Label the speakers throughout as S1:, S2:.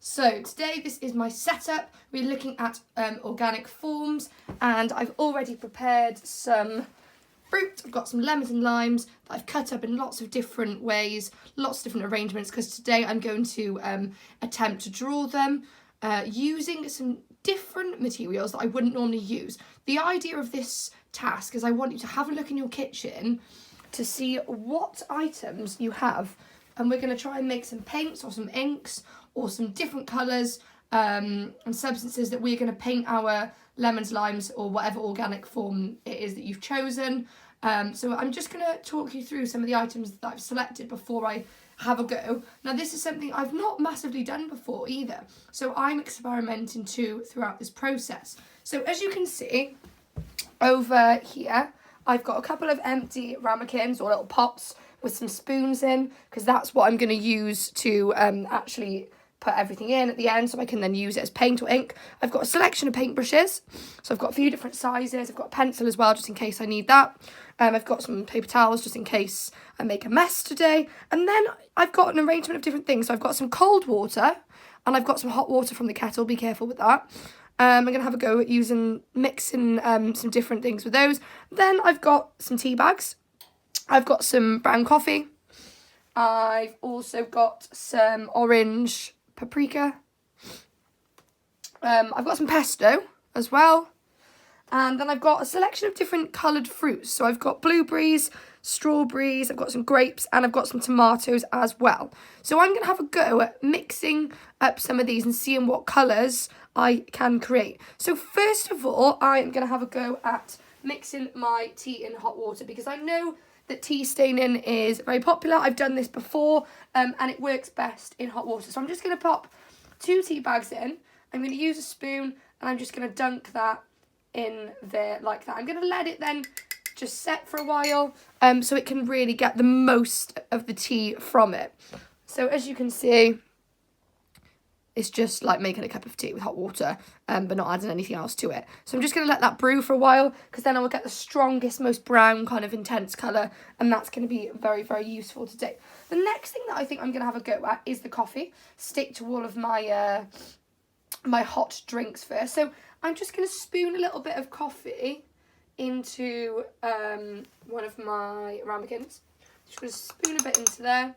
S1: So today this is my setup. We're looking at organic forms, and I've already prepared some fruit. I've got some lemons and limes that I've cut up in lots of different ways, lots of different arrangements, because today I'm going to attempt to draw them using some different materials that I wouldn't normally use. The idea of this task is I want you to have a look in your kitchen to see what items you have, and we're going to try and make some paints or some inks or some different colours and substances that we're going to paint our lemons, limes, or whatever organic form it is that you've chosen. So I'm just going to talk you through some of the items that I've selected before I have a go. Now this is something I've not massively done before either, so I'm experimenting too throughout this process. So as you can see over here, I've got a couple of empty ramekins or little pots with some spoons in, because that's what I'm going to use to actually put everything in at the end, so I can then use it as paint or ink. I've got a selection of paintbrushes, so I've got a few different sizes. I've got a pencil as well, just in case I need that. I've got some paper towels, just in case I make a mess today. And then I've got an arrangement of different things. So I've got some cold water, and I've got some hot water from the kettle. Be careful with that. I'm going to have a go at mixing some different things with those. Then I've got some tea bags. I've got some brown coffee. I've also got some orange paprika. I've got some pesto as well. And then I've got a selection of different coloured fruits. So I've got blueberries, strawberries, I've got some grapes, and I've got some tomatoes as well. So I'm going to have a go at mixing up some of these and seeing what colours I can create. So first of all, I'm going to have a go at mixing my tea in hot water, because I know that tea staining is very popular. I've done this before, and it works best in hot water. So I'm just going to pop 2 tea bags in. I'm going to use a spoon, and I'm just going to dunk that in there like that. I'm going to let it then just set for a while, so it can really get the most of the tea from it. So as you can see, it's just like making a cup of tea with hot water, but not adding anything else to it. So I'm just going to let that brew for a while, because then I will get the strongest, most brown kind of intense colour, and that's going to be very, very useful today. The next thing that I think I'm going to have a go at is the coffee. Stick to all of my my hot drinks first. So I'm just going to spoon a little bit of coffee into one of my ramekins. Just going to spoon a bit into there,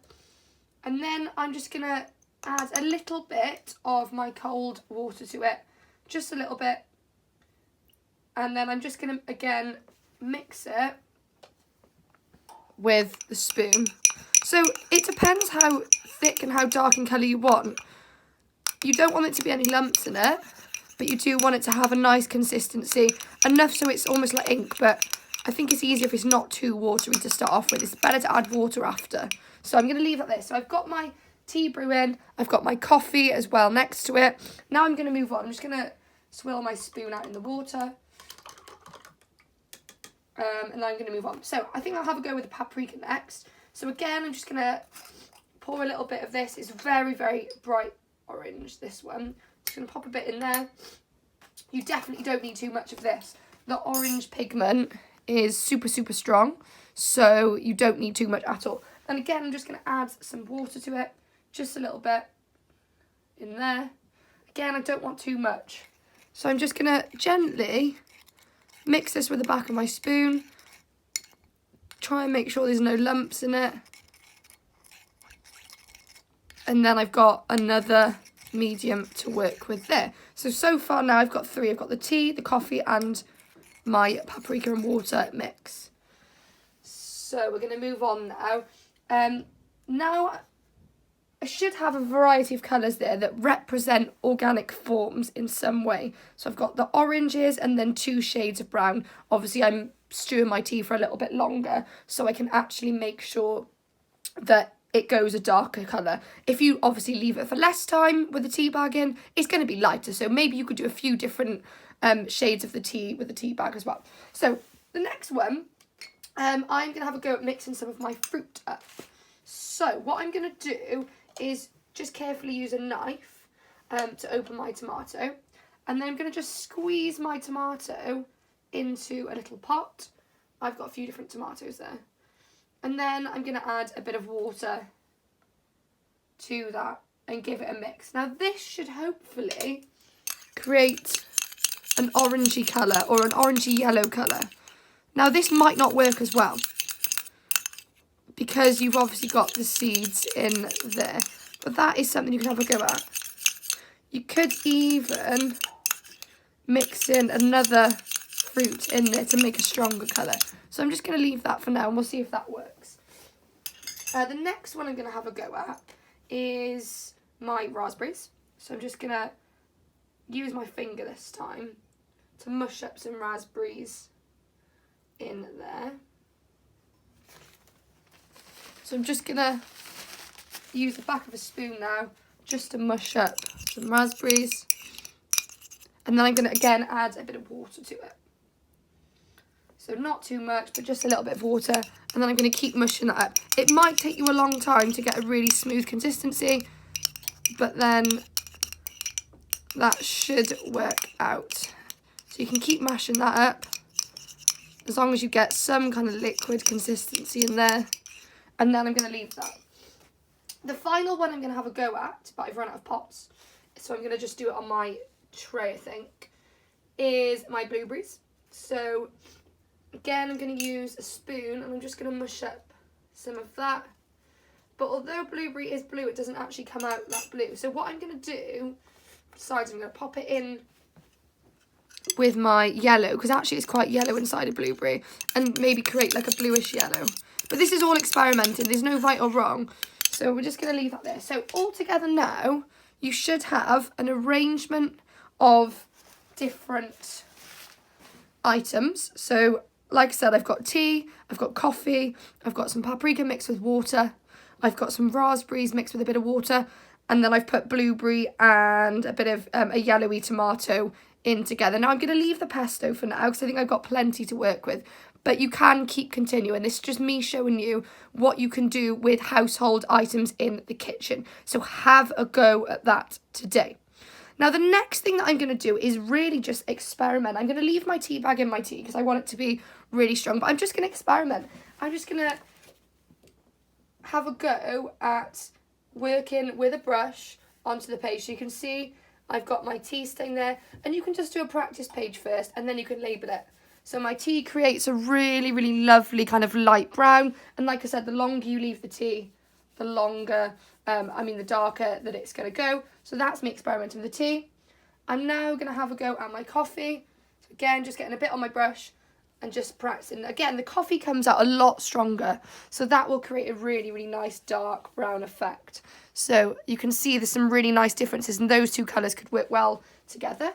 S1: and then I'm just going to add a little bit of my cold water to it, just a little bit, and then I'm just going to again mix it with the spoon. So it depends how thick and how dark in colour you want. You don't want it to be any lumps in it, but you do want it to have a nice consistency, enough so it's almost like ink, but I think it's easier if it's not too watery to start off with. It's better to add water after. So I'm going to leave it there. So I've got my tea brewing, I've got my coffee as well next to it. Now I'm going to move on. I'm just going to swirl my spoon out in the water, and then I'm going to move on. So I think I'll have a go with the paprika next. So again, I'm just going to pour a little bit of this. It's very, very bright orange, this one. Just going to pop a bit in there. You definitely don't need too much of this. The orange pigment is super, super strong, so you don't need too much at all. And again, I'm just going to add some water to it, just a little bit in there. Again, I don't want too much, so I'm just going to gently mix this with the back of my spoon. Try and make sure there's no lumps in it. And then I've got another medium to work with there. So far now I've got 3. I've got the tea, the coffee, and my paprika and water mix. So we're going to move on now. Now I should have a variety of colours there that represent organic forms in some way. So I've got the oranges and then 2 shades of brown. Obviously I'm stewing my tea for a little bit longer, so I can actually make sure that it goes a darker colour. If you obviously leave it for less time with the tea bag in, it's going to be lighter. So maybe you could do a few different shades of the tea with the tea bag as well. So the next one, I'm going to have a go at mixing some of my fruit up. So what I'm going to do is just carefully use a knife to open my tomato. And then I'm going to just squeeze my tomato into a little pot. I've got a few different tomatoes there. And then I'm going to add a bit of water to that and give it a mix. Now this should hopefully create an orangey colour or an orangey yellow colour. Now this might not work as well because you've obviously got the seeds in there, but that is something you can have a go at. You could even mix in another fruit in there to make a stronger colour. So I'm just going to leave that for now and we'll see if that works. The next one I'm going to have a go at is my raspberries. So I'm just going to use my finger this time to mush up some raspberries in there. So I'm just going to use the back of a spoon now just to mush up some raspberries. And then I'm going to again add a bit of water to it. So not too much, but just a little bit of water. And then I'm going to keep mushing that up. It might take you a long time to get a really smooth consistency, but then that should work out. So you can keep mashing that up as long as you get some kind of liquid consistency in there. And then I'm going to leave that. The final one I'm going to have a go at, but I've run out of pots, so I'm going to just do it on my tray, I think, is my blueberries. So again, I'm going to use a spoon and I'm just going to mush up some of that. But although blueberry is blue, it doesn't actually come out that blue. So what I'm going to do, besides I'm going to pop it in with my yellow, because actually it's quite yellow inside a blueberry, and maybe create like a bluish yellow. But this is all experimenting. There's no right or wrong. So we're just going to leave that there. So all together now, you should have an arrangement of different items. So like I said, I've got tea, I've got coffee, I've got some paprika mixed with water, I've got some raspberries mixed with a bit of water, and then I've put blueberry and a bit of a yellowy tomato in together. Now I'm going to leave the pesto for now because I think I've got plenty to work with. But you can keep continuing. This is just me showing you what you can do with household items in the kitchen. So have a go at that today. Now, the next thing that I'm going to do is really just experiment. I'm going to leave my tea bag in my tea because I want it to be really strong. But I'm just going to experiment. I'm just going to have a go at working with a brush onto the page. So you can see I've got my tea stain there. And you can just do a practice page first and then you can label it. So my tea creates a really, really lovely kind of light brown. And like I said, the longer you leave the tea, the longer, the darker that it's going to go. So that's me experimenting with the tea. I'm now going to have a go at my coffee. So again, just getting a bit on my brush and just practicing. Again, the coffee comes out a lot stronger. So that will create a really, really nice dark brown effect. So you can see there's some really nice differences and those two colours could work well together.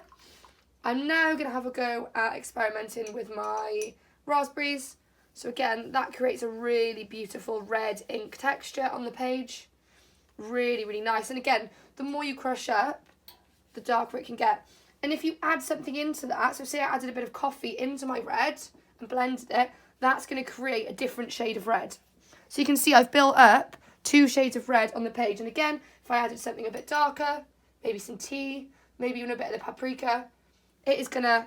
S1: I'm now going to have a go at experimenting with my raspberries. So again, that creates a really beautiful red ink texture on the page. Really, really nice. And again, the more you crush up, the darker it can get. And if you add something into that, so say I added a bit of coffee into my red and blended it, that's going to create a different shade of red. So you can see I've built up 2 shades of red on the page. And again, if I added something a bit darker, maybe some tea, maybe even a bit of the paprika, it is going to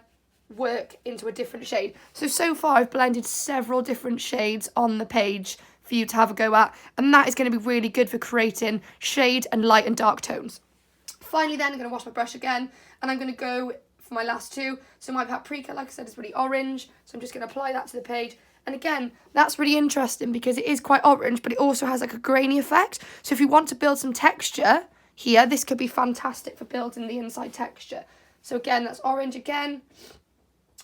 S1: work into a different shade. So far I've blended several different shades on the page for you to have a go at, and that is going to be really good for creating shade and light and dark tones. Finally then, I'm going to wash my brush again, and I'm going to go for my last 2. So my paprika, like I said, is really orange, so I'm just going to apply that to the page. And again, that's really interesting because it is quite orange, but it also has like a grainy effect. So if you want to build some texture here, this could be fantastic for building the inside texture. So again, that's orange again.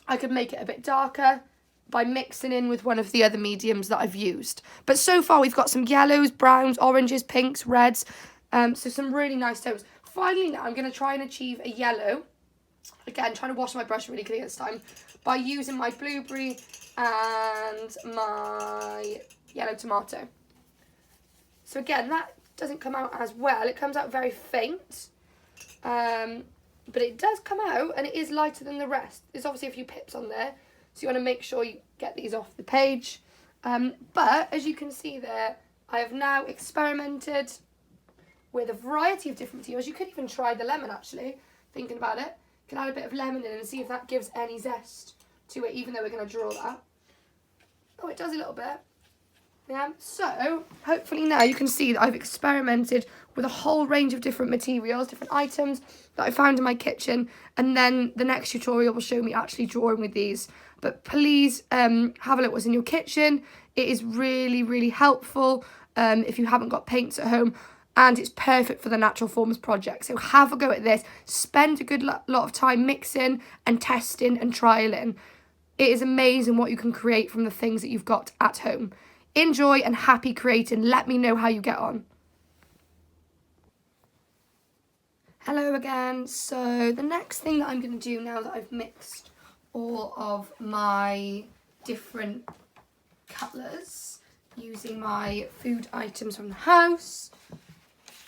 S1: I could make it a bit darker by mixing in with one of the other mediums that I've used. But so far we've got some yellows, browns, oranges, pinks, reds. So some really nice tones. Finally now I'm going to try and achieve a yellow. Again, trying to wash my brush really clean this time. By using my blueberry and my yellow tomato. So again, that doesn't come out as well. It comes out very faint. But it does come out and it is lighter than the rest. There's obviously a few pips on there, so you want to make sure you get these off the page. But as you can see there, I have now experimented with a variety of different materials. You could even try the lemon actually, thinking about it. You can add a bit of lemon in and see if that gives any zest to it, even though we're going to draw that. Oh, it does a little bit. Yeah, so hopefully now you can see that I've experimented with a whole range of different materials, different items that I found in my kitchen, and then the next tutorial will show me actually drawing with these. But please have a look what's in your kitchen. It is really, really helpful if you haven't got paints at home, and it's perfect for the Natural Forms project. So have a go at this. Spend a good lot of time mixing and testing and trialing. It is amazing what you can create from the things that you've got at home. Enjoy and happy creating. Let me know how you get on. Hello again. So the next thing that I'm going to do now that I've mixed all of my different colours using my food items from the house,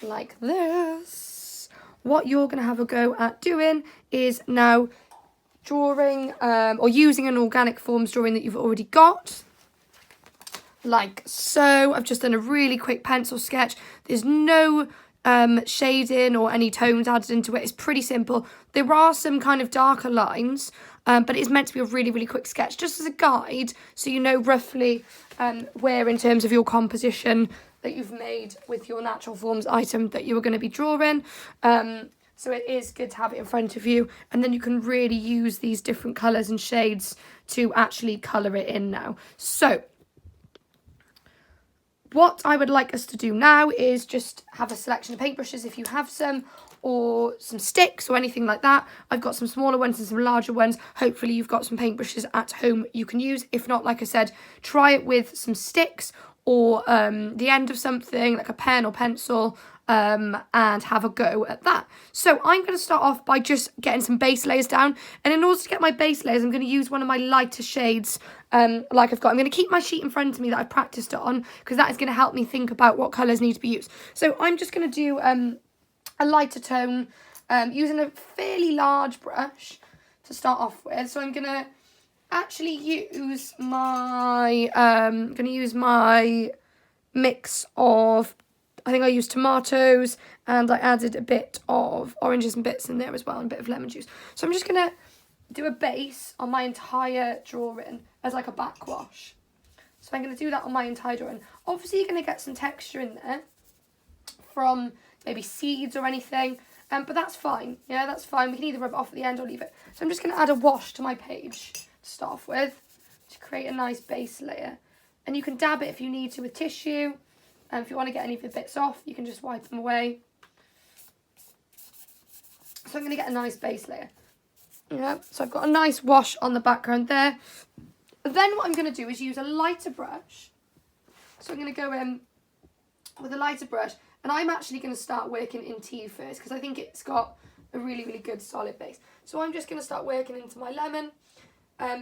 S1: like this, what you're going to have a go at doing is now drawing or using an organic forms drawing that you've already got, like so. I've just done a really quick pencil sketch. There's no shading or any tones added into it. It's pretty simple. There are some kind of darker lines, but it's meant to be a really, really quick sketch, just as a guide, so you know roughly where in terms of your composition that you've made with your Natural Forms item that you are going to be drawing. So it is good to have it in front of you, and then you can really use these different colours and shades to actually colour it in now. So what I would like us to do now is just have a selection of paintbrushes if you have some, or some sticks or anything like that. I've got some smaller ones and some larger ones. Hopefully you've got some paintbrushes at home you can use. If not, like I said, try it with some sticks or the end of something like a pen or pencil, and have a go at that. So I'm going to start off by just getting some base layers down, and in order to get my base layers I'm going to use one of my lighter shades like I've got. I'm going to keep my sheet in front of me that I've practiced it on, because that is going to help me think about what colours need to be used. So I'm just going to do a lighter tone using a fairly large brush to start off with. So I'm going to actually use my mix of, I think I used tomatoes, and I added a bit of oranges and bits in there as well, and a bit of lemon juice. So I'm just going to do a base on my entire drawing as like a backwash. So I'm going to do that on my entire drawing. Obviously you're going to get some texture in there from maybe seeds or anything, but that's fine. Yeah, that's fine. We can either rub it off at the end or leave it. So I'm just going to add a wash to my page to start off with to create a nice base layer. And you can dab it if you need to with tissue. And if you want to get any of the bits off, you can just wipe them away. So I'm going to get a nice base layer. Yeah, so I've got a nice wash on the background there. Then what I'm going to do is use a lighter brush. So I'm going to go in with a lighter brush, and I'm actually going to start working in tea first, because I think it's got a really, really good solid base. So I'm just going to start working into my lemon,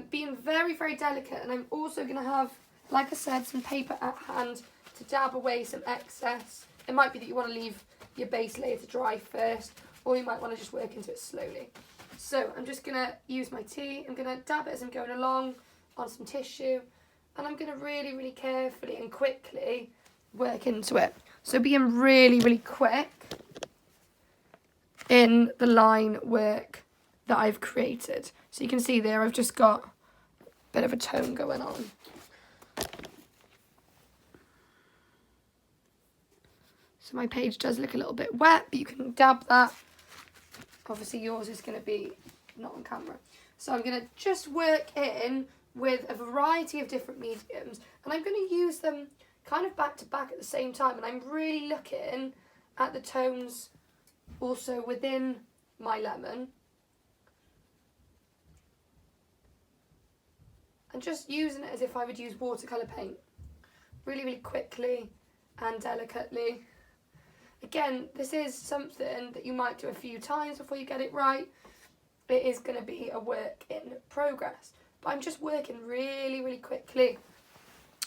S1: being very, very delicate. And I'm also going to have, like I said, some paper at hand to dab away some excess. It might be that you want to leave your base layer to dry first, or you might want to just work into it slowly. So I'm just going to use my tea. I'm going to dab it as I'm going along on some tissue, and I'm going to really, really carefully and quickly work into it. So being really, really quick in the line work that I've created. So you can see there I've just got a bit of a tone going on. So my page does look a little bit wet, but you can dab that. Obviously yours is going to be not on camera. So I'm going to just work in with a variety of different mediums, and I'm going to use them kind of back to back at the same time, and I'm really looking at the tones also within my lemon, and just using it as if I would use watercolour paint, really, really quickly and delicately. Again, this is something that you might do a few times before you get it right. It is going to be a work in progress. But I'm just working really, really quickly,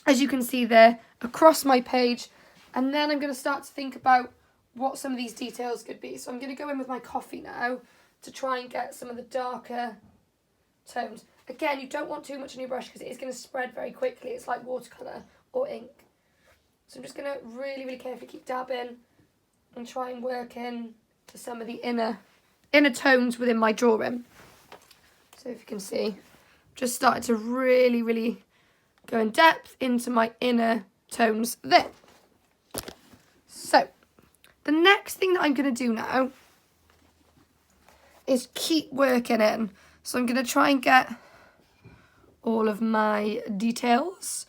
S1: as you can see there, across my page. And then I'm going to start to think about what some of these details could be. So I'm going to go in with my coffee now to try and get some of the darker tones. Again, you don't want too much on your brush because it is going to spread very quickly. It's like watercolour or ink. So I'm just going to really, really carefully keep dabbing and try and work in to some of the inner tones within my drawing. So if you can see, just started to really, really go in depth into my inner tones there. So The next thing that I'm going to do now is keep working in. So I'm going to try and get all of my details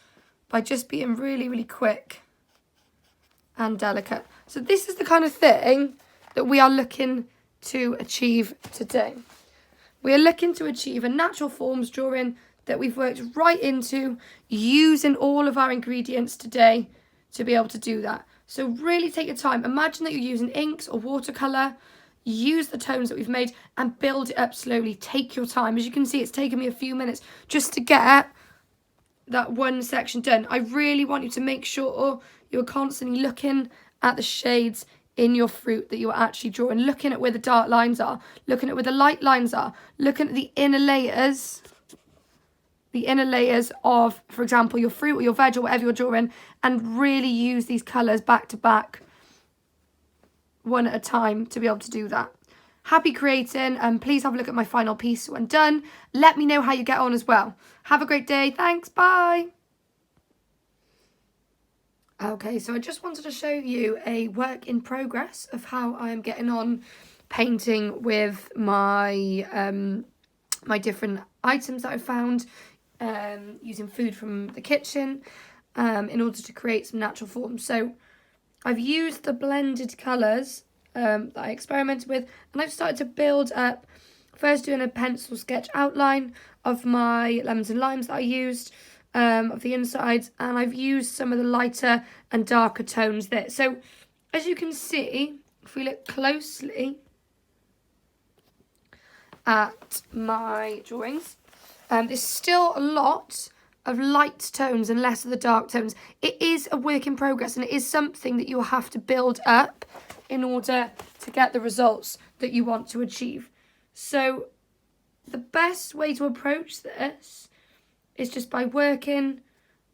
S1: by just being really, really quick and delicate. So this is the kind of thing that we are looking to achieve today. We are looking to achieve a natural forms drawing that we've worked right into, using all of our ingredients today to be able to do that. So really take your time. Imagine that you're using inks or watercolour. Use the tones that we've made and build it up slowly. Take your time. As you can see, it's taken me a few minutes just to get that one section done. I really want you to make sure you're constantly looking at the shades in your fruit that you're actually drawing, looking at where the dark lines are, looking at where the light lines are, looking at the inner layers of, for example, your fruit or your veg or whatever you're drawing, and really use these colours back to back, one at a time, to be able to do that. Happy creating, and please have a look at my final piece when done. Let me know how you get on as well. Have a great day. Thanks. Bye. Okay, so I just wanted to show you a work in progress of how I am getting on painting with my my different items that I found, using food from the kitchen in order to create some natural forms. So I've used the blended colours that I experimented with, and I've started to build up, first doing a pencil sketch outline of my lemons and limes that I used, of the insides, and I've used some of the lighter and darker tones there. So as you can see, if we look closely at my drawings, there's still a lot of light tones and less of the dark tones. It is a work in progress, and it is something that you'll have to build up in order to get the results that you want to achieve. So the best way to approach this is just by working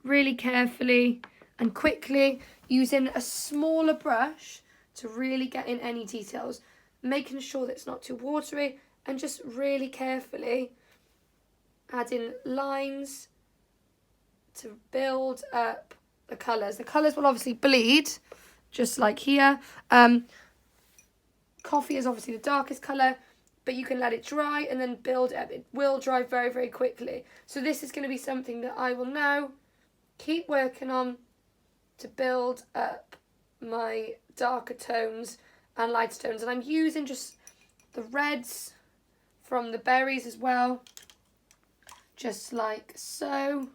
S1: really carefully and quickly, using a smaller brush to really get in any details, making sure that it's not too watery, and just really carefully adding lines to build up the colours. The colours will obviously bleed, just like here. Coffee is obviously the darkest colour, but you can let it dry and then build it up. It will dry very, very quickly. So this is going to be something that I will now keep working on to build up my darker tones and lighter tones. And I'm using just the reds from the berries as well, just like so,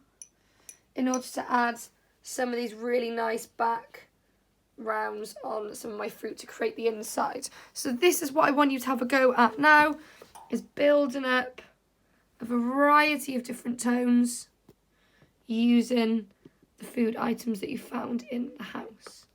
S1: in order to add some of these really nice backgrounds on some of my fruit to create the inside. So this is what I want you to have a go at now, is building up a variety of different tones using the food items that you found in the house.